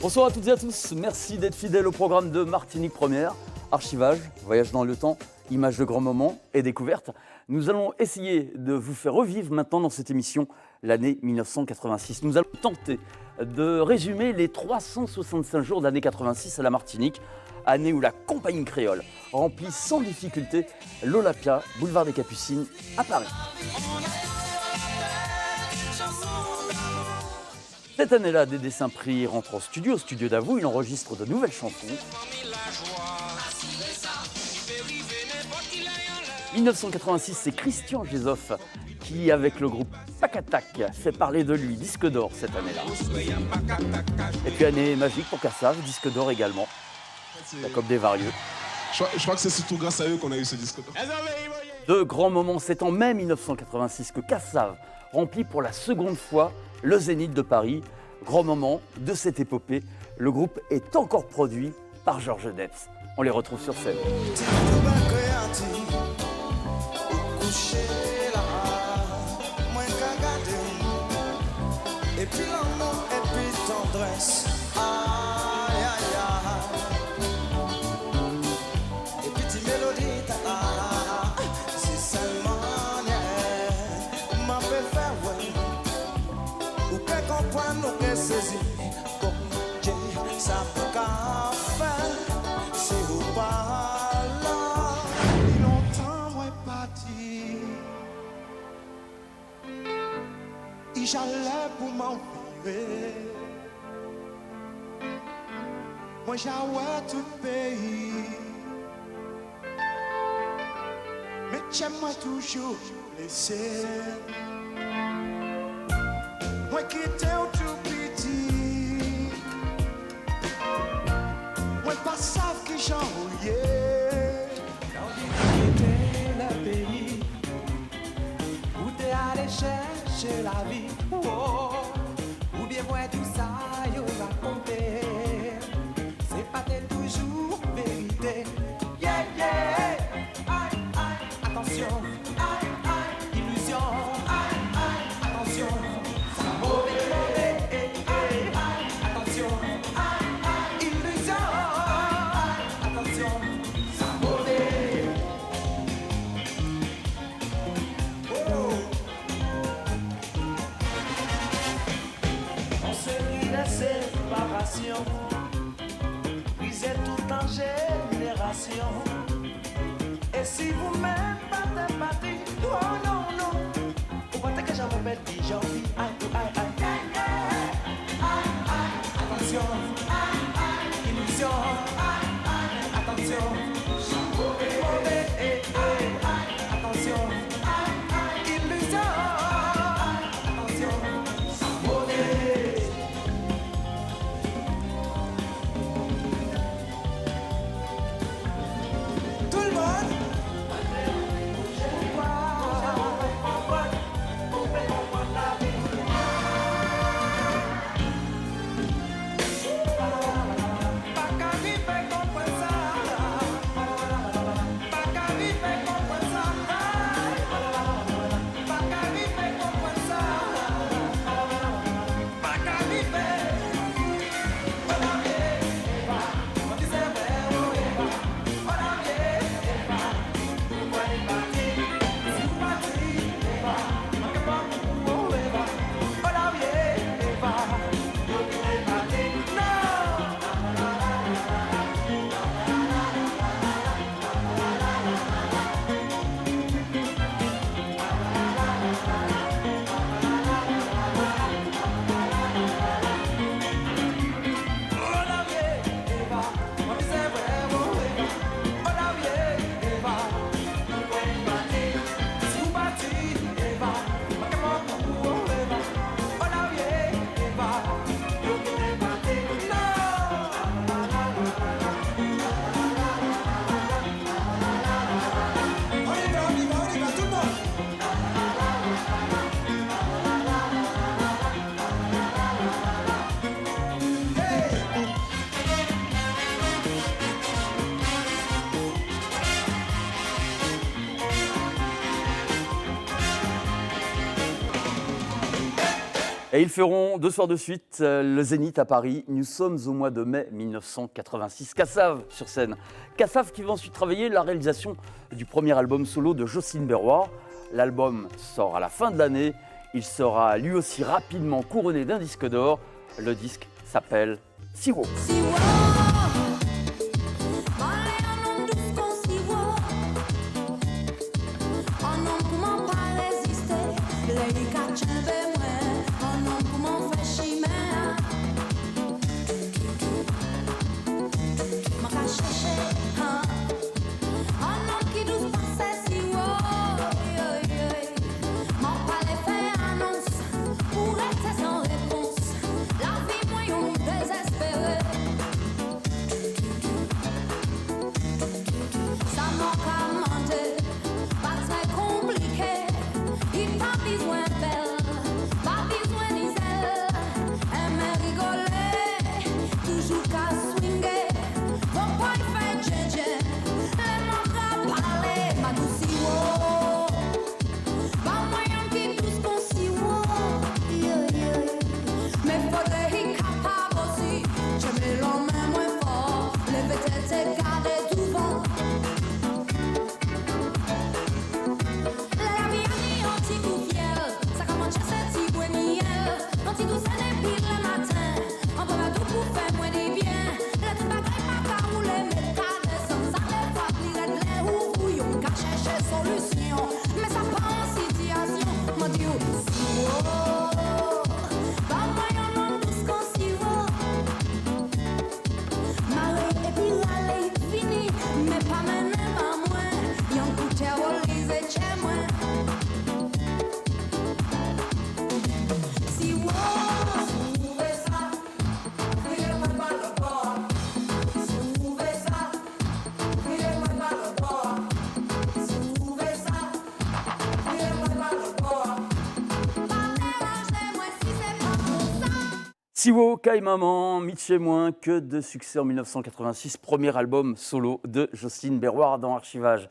Bonsoir à toutes et à tous, merci d'être fidèles au programme de Martinique Première. Archivage, voyage dans le temps, images de grands moments et découvertes. Nous allons essayer de vous faire revivre maintenant dans cette émission l'année 1986. Nous allons tenter de résumer les 365 jours d'année 86 à la Martinique, année où la compagnie créole remplit sans difficulté l'Olympia, boulevard des Capucines, à Paris. Cette année-là, des dessins pris rentrent au studio d'Avou, il enregistre de nouvelles chansons. 1986, c'est Christian Gézoff qui, avec le groupe Pac-Attack, fait parler de lui, disque d'or cette année-là. Et puis année magique pour Kassav, disque d'or également, la Coupe des Varieux. Je crois que c'est surtout grâce à eux qu'on a eu ce disque d'or. De grands moments, c'est en mai 1986 que Kassav remplit pour la seconde fois le Zénith de Paris. Grand moment de cette épopée, le groupe est encore produit par Georges Debs. On les retrouve sur scène. Et puis l'amour et puis tendresse. Aïe aïe aïe. Et puis tes mélodies, c'est seulement m'a fait faire ouais. Ou que comprendre ou que saisir. Bon Dieu, ça peut qu'à faire. C'est au pas là. Et longtemps moi parti. Et j'allais pour m'enfuir. Moi j'avais tout pays. Mais j'aime-moi toujours laisser. Moi qui t'ai tout petit. Moi pas savent que j'en rouillais. Quand tu le pays où t'es allé chercher la vie. Oh, ou bien moi tout ça yo raconté. C'est pas toujours vérité. Yeah yeah. Aïe aïe. Attention. Aïe aïe. Illusion. Aïe aïe. Attention. Ça va mauvais. Aïe aïe. Attention. Aïe aïe. Illusion. Aïe. Attention. Ça va mauvais. Oh. On se rit la séparation, brisez tout en génération. Et si vous-même pas de parti, oh non, non, vous pensez que j'en m'appelle dit gentil, aïe, aïe, aïe, aïe, aïe, attention, aïe, aïe, illusion, aïe, aïe, attention, mauvais, mauvais, aïe, aïe, attention, aïe, aïe, illusion, aïe, attention, mauvais. Tout le monde. Et ils feront 2 soirs de suite le Zénith à Paris. Nous sommes au mois de mai 1986. Kassav sur scène. Kassav qui va ensuite travailler la réalisation du premier album solo de Jocelyne Berroir. L'album sort à la fin de l'année. Il sera lui aussi rapidement couronné d'un disque d'or. Le disque s'appelle Siwo. Siwo, Kai Maman, Mitch et moi, que de succès en 1986, premier album solo de Jocelyne Berroir dans Archivage.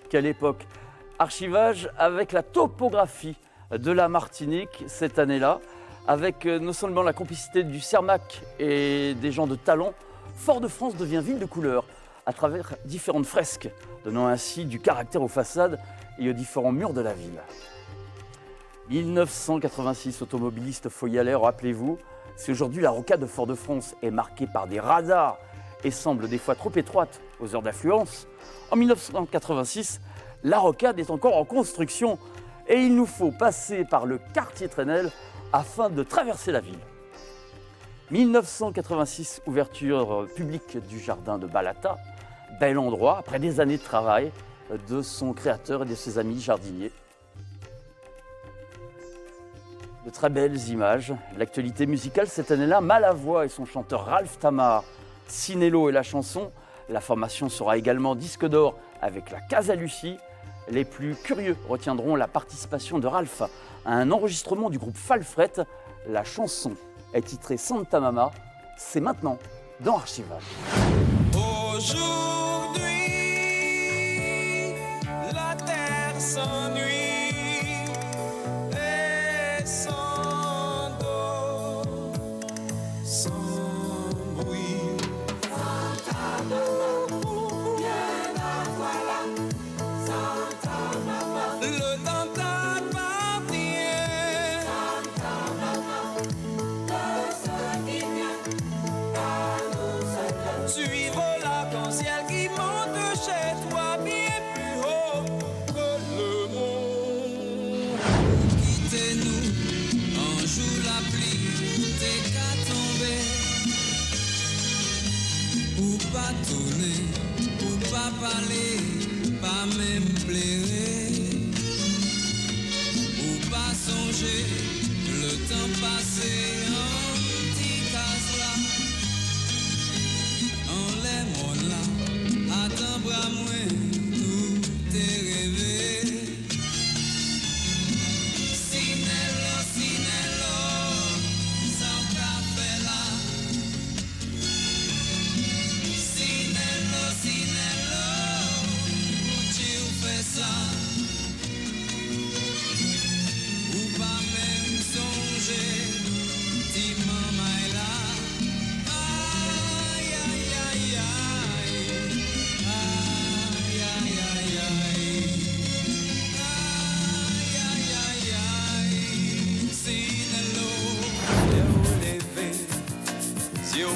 Quelle époque! Archivage avec la topographie de la Martinique cette année-là, avec non seulement la complicité du Cermac et des gens de talent, Fort-de-France devient ville de couleur à travers différentes fresques, donnant ainsi du caractère aux façades et aux différents murs de la ville. 1986, automobiliste, faut y aller, rappelez-vous. Si aujourd'hui la rocade de Fort-de-France est marquée par des radars et semble des fois trop étroite aux heures d'affluence, en 1986, la rocade est encore en construction et il nous faut passer par le quartier Trenel afin de traverser la ville. 1986, ouverture publique du jardin de Balata, bel endroit après des années de travail de son créateur et de ses amis jardiniers. De très belles images. L'actualité musicale cette année-là, Malavoie et son chanteur Ralph Tamar, Sinello et la chanson. La formation sera également disque d'or avec la Casa Lucie. Les plus curieux retiendront la participation de Ralph à un enregistrement du groupe Falfret. La chanson est titrée Santa Mama. C'est maintenant dans Archivage. Aujourd'hui, la terre s'ennuie. Parler, pas même plairer, ou pas songer, le temps passé en petit casse là, en les mots là, à ton bras moins, tout est rêvé. Sinello, Sinello, sans café là. Sinello, Sinello, ou pas même songer.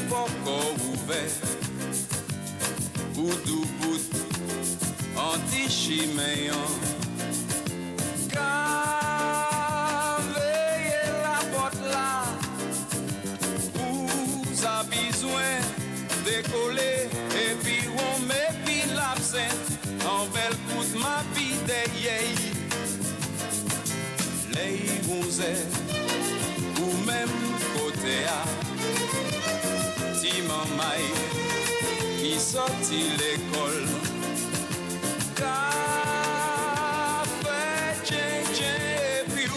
poko ouvert Bout ou bout Anti-chiméan Veillez la porte là Vous a besoin décoller Et puis on met puis l'absinthe En belle coute ma vie d'ailleurs Les gonzes Ou même côté à Ti mamay Qui sorti l'école Café, tchen, tchen, et puis ou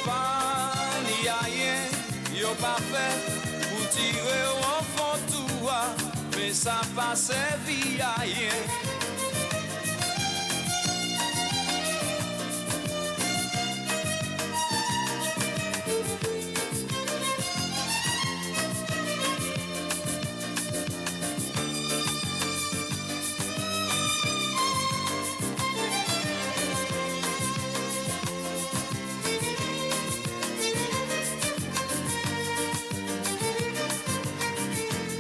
Pas ni a rien Yo pas fait Pour tirer au fond tout Mais ça pas servi à rien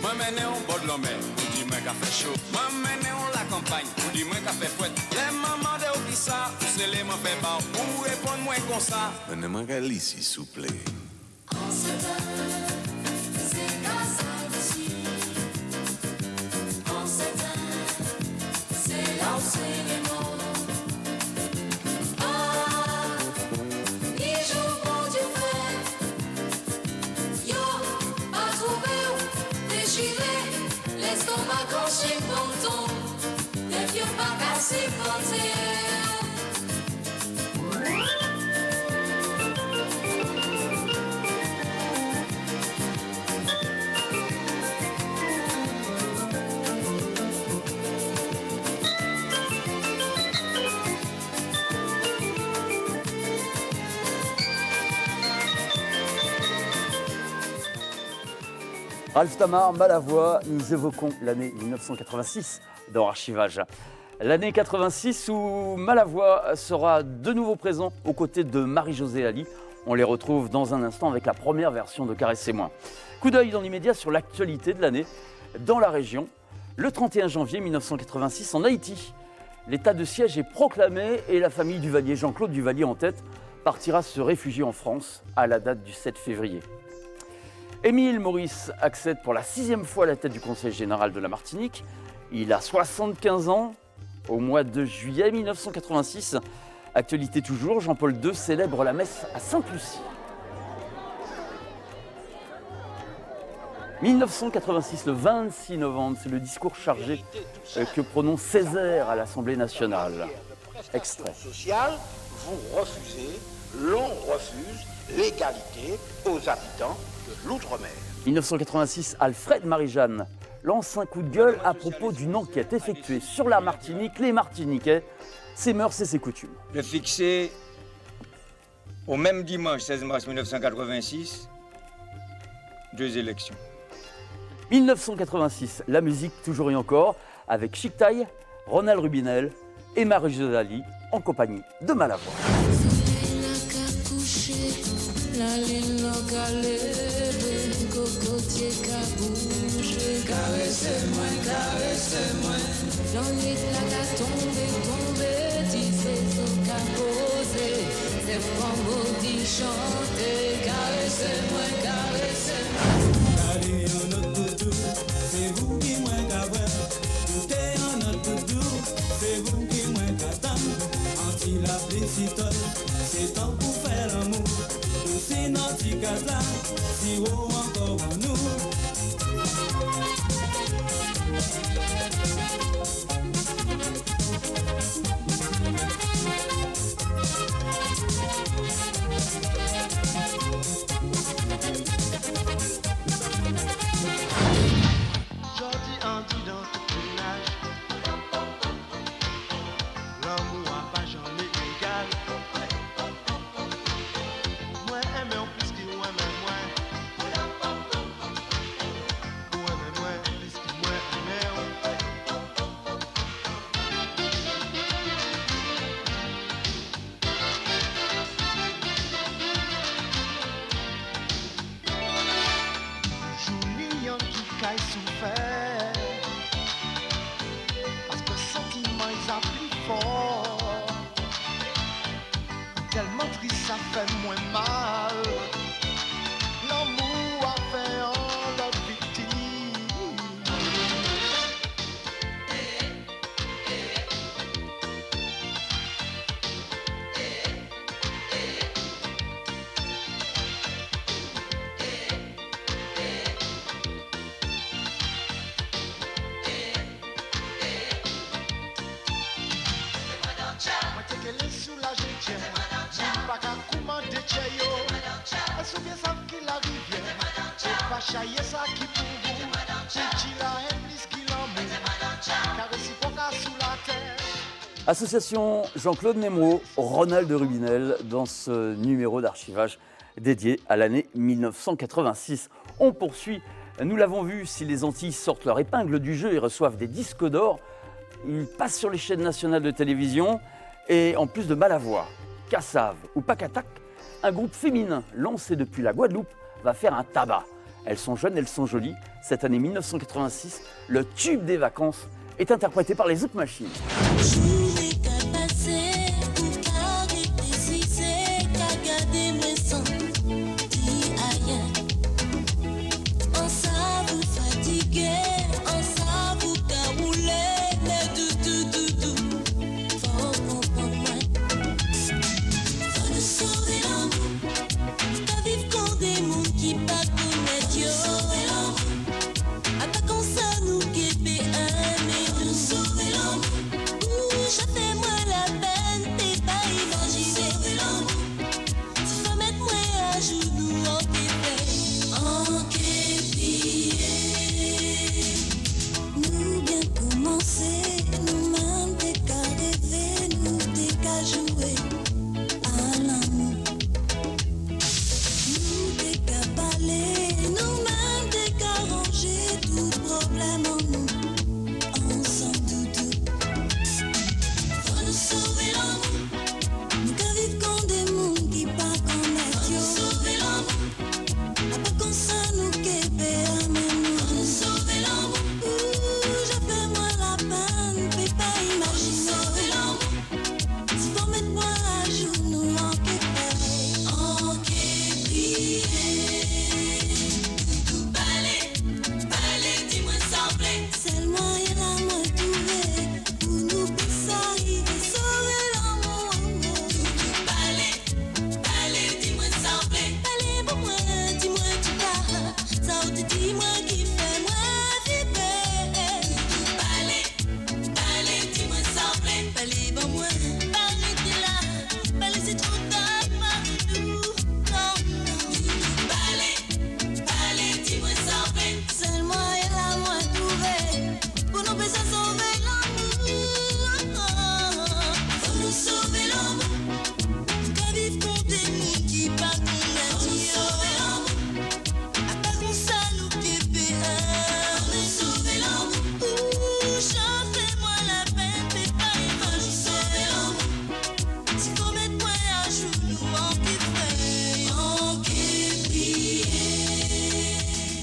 M'amener au bord de la mer, ou dis-moi qu'a fait chaud. M'amener en la campagne, ou dis-moi qu'a fait fouette. Les mamans de qui ça, ou c'est les mamans fait bas, ou répondre-moi comme ça. Menez-moi qu'à l'ici, s'il vous plaît. On se donne, c'est grâce à ici. On se donne, c'est là où c'est les mots. Ah, les jours bon Dieu fait. Yo, pas trouvé où déchiré. L'estomac accroché ponton. Les vieux pas cassés pontés. Ralph Tamar, Malavoie, nous évoquons l'année 1986 dans Archivage. L'année 86 où Malavoie sera de nouveau présent aux côtés de Marie-Josée Ali. On les retrouve dans un instant avec la première version de Caressez-moi. Coup d'œil dans l'immédiat sur l'actualité de l'année dans la région. Le 31 janvier 1986 en Haïti, l'état de siège est proclamé et la famille Duvalier, Jean-Claude Duvalier en tête, partira se réfugier en France à la date du 7 février. Émile Maurice accède pour la 6e fois à la tête du Conseil général de la Martinique. Il a 75 ans. Au mois de juillet 1986, actualité toujours, Jean-Paul II célèbre la messe à Sainte-Lucie. 1986, le 26 novembre, c'est le discours chargé que prononce Césaire à l'Assemblée nationale. Extrait. Social, vous refusez, l'on refuse l'égalité aux habitants de l'outre-mer. 1986, Alfred Marie-Jeanne lance un coup de gueule à propos d'une enquête effectuée sur la Martinique, les Martiniquais, ses mœurs et ses coutumes. De fixer au même dimanche 16 mars 1986 2 élections. 1986, la musique toujours et encore avec Chic Taille, Ronald Rubinel et Marie-Josée Ali en compagnie de Malavoie. La ligne locale, cocotier cabouche, caressez-moi, caressez-moi. Jean-Luc la qu'a tombé, tissé tout qu'a posé. C'est pas maudit chanter, caressez-moi, caressez-moi. Allez, en notre doudou, c'est vous qui m'en gavez. Tout est en notre doudou, c'est vous qui m'en gavez. Anti-la c'est temps pour faire l'amour. C'est notre casa, si vous encore en nous. Jodi en dit dans tout ménage. L'amour a pas jamais égal. Moi aime en plus que moi même moi. Moi même moi plus que moi aime. qui la rivière. C'est pas chailler ça qui pour vous. C'est Chila Hennis qui l'amour. Car ici pour qu'à sous la terre. Association Jean-Claude Némro, Ronald Rubinel, dans ce numéro d'archivage dédié à l'année 1986. On poursuit, nous l'avons vu, si les Antilles sortent leur épingle du jeu et reçoivent des disques d'or, ils passent sur les chaînes nationales de télévision et en plus de Balavoie, Cassave ou Pacatac, un groupe féminin lancé depuis la Guadeloupe va faire un tabac. Elles sont jeunes, elles sont jolies. Cette année 1986, le tube des vacances est interprété par les Zouk Machines.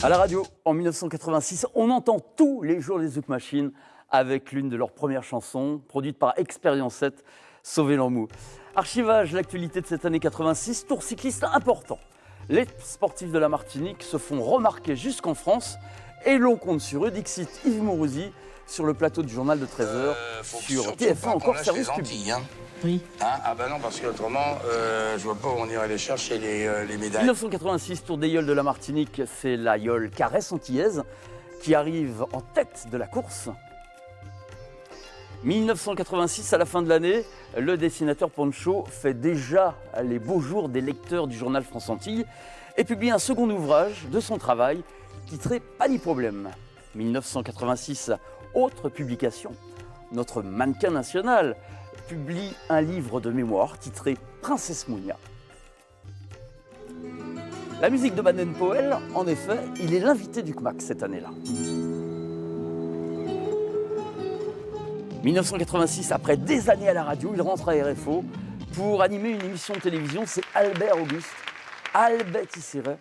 À la radio, en 1986, on entend tous les jours les Zouk Machines avec l'une de leurs premières chansons, produite par Expérience 7, Sauver l'Amou. Archivage, l'actualité de cette année 86, tour cycliste important. Les sportifs de la Martinique se font remarquer jusqu'en France et l'on compte sur eux, dixit Yves Mourouzi, sur le plateau du journal de 13h, sur TF1 encore service public. Hein. Oui. Hein, ah bah non, parce qu'autrement, je vois pas où on irait aller chercher les médailles. 1986, Tour des Yoles de la Martinique, c'est la Yole Caresse antillaise qui arrive en tête de la course. 1986, à la fin de l'année, le dessinateur Poncho fait déjà les beaux jours des lecteurs du journal France Antilles et publie un second ouvrage de son travail titré Pas ni problème. 1986, autre publication, notre mannequin national publie un livre de mémoire titré Princesse Mounia. La musique de Baden-Powell, en effet, il est l'invité du CMAC cette année-là. 1986, après des années à la radio, il rentre à RFO pour animer une émission de télévision. C'est Albert Auguste, Albert Tisseré.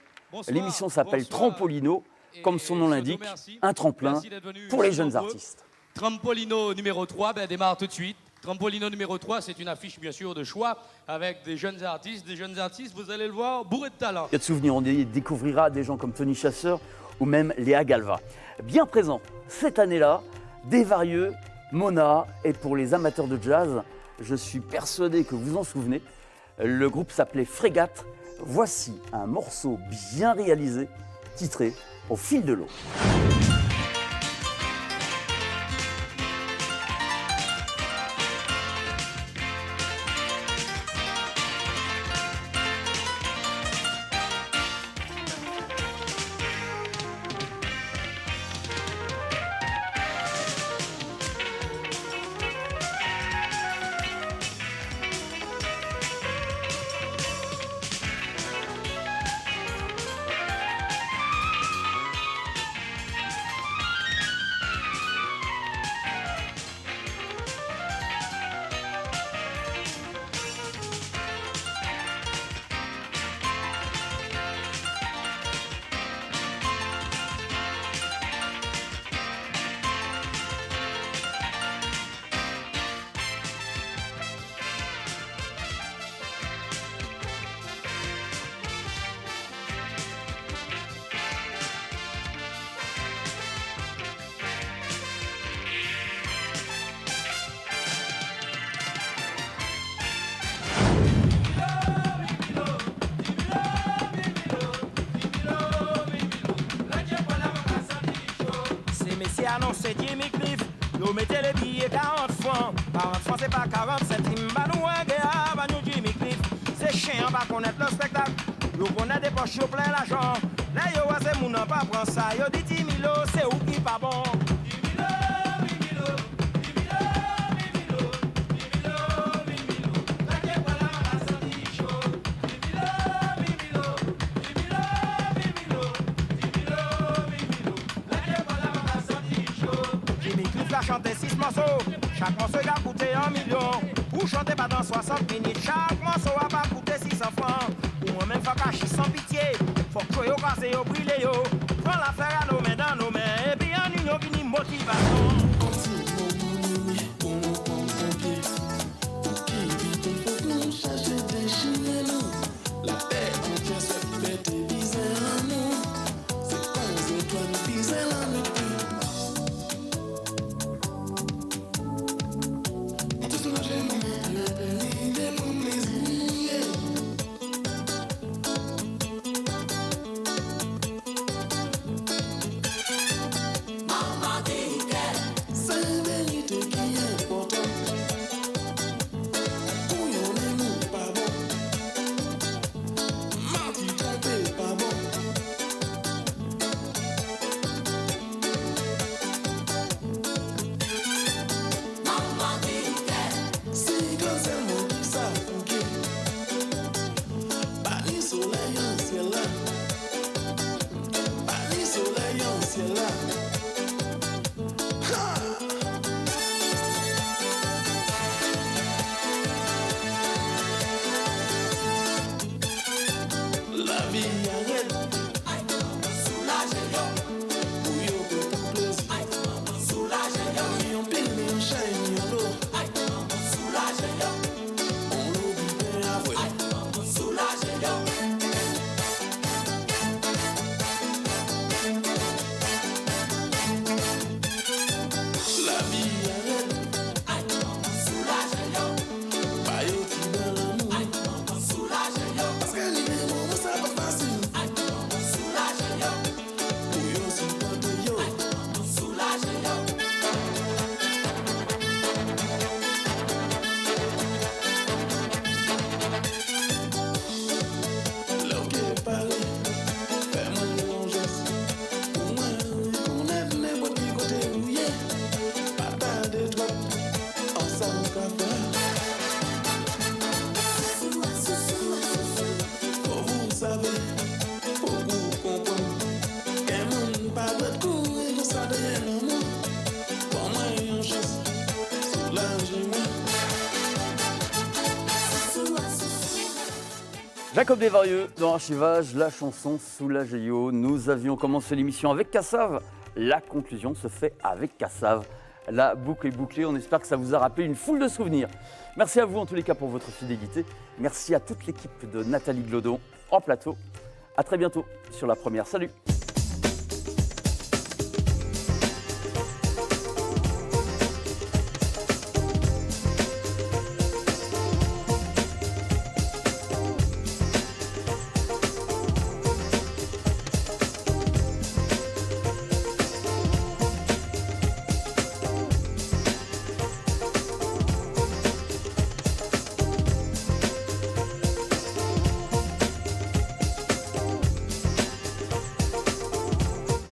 L'émission s'appelle Trampolino, comme son nom l'indique, un tremplin pour les jeunes artistes. Trampolino numéro 3 démarre tout de suite. Trampolino numéro 3, c'est une affiche bien sûr de choix avec des jeunes artistes, vous allez le voir, bourré de talent. Il y a de souvenirs, on découvrira des gens comme Tony Chasseur ou même Léa Galva. Bien présent cette année-là, Desvarieux, Mona, et pour les amateurs de jazz, je suis persuadé que vous en souvenez, le groupe s'appelait Frégate. Voici un morceau bien réalisé, titré Au fil de l'eau. non, c'est Jimmy Cliff. Nous mettez les billets 40 francs. 40 francs, c'est pas 40 centimes. Bah nous, un gars, bah nous, Jimmy Cliff. C'est chiant, on va connaître le spectacle. Nous connaissons des poches plein l'argent. Là, yo, c'est mon nom, pas prendre ça. Yo dit 10 000, c'est où qui pas bon. 10 000, 10 000, 10 000, 10 000, 10 000, 10 000. Là, qui est pas là, on va sentir chaud. 10 000, 10 000, 10 000, 10 000, 10 000, 10 000. Là, qui est pas là, on va sentir chaud. Jimmy Cliff a chanté 6 morceaux. Chaque morceau a coûté 1 million. Pour chanter pendant 60 minutes, chaque morceau a pas coûté 600 francs. Pour moi-même, faut cacher sans pitié. Faut que yo casse yo brûle yo. Prends l'affaire à nos mains dans nos mains. Et puis en union, vini motivation. La paix entière se fait diviser en nous. C'est qu'on étoile diviser la nuit. Jacob Desvarieux dans Archivage, la chanson Soulagez-yo. Nous avions commencé l'émission avec Cassave. La conclusion se fait avec Cassave. La boucle est bouclée. On espère que ça vous a rappelé une foule de souvenirs. Merci à vous en tous les cas pour votre fidélité. Merci à toute l'équipe de Nathalie Glodon en plateau. À très bientôt sur La Première. Salut!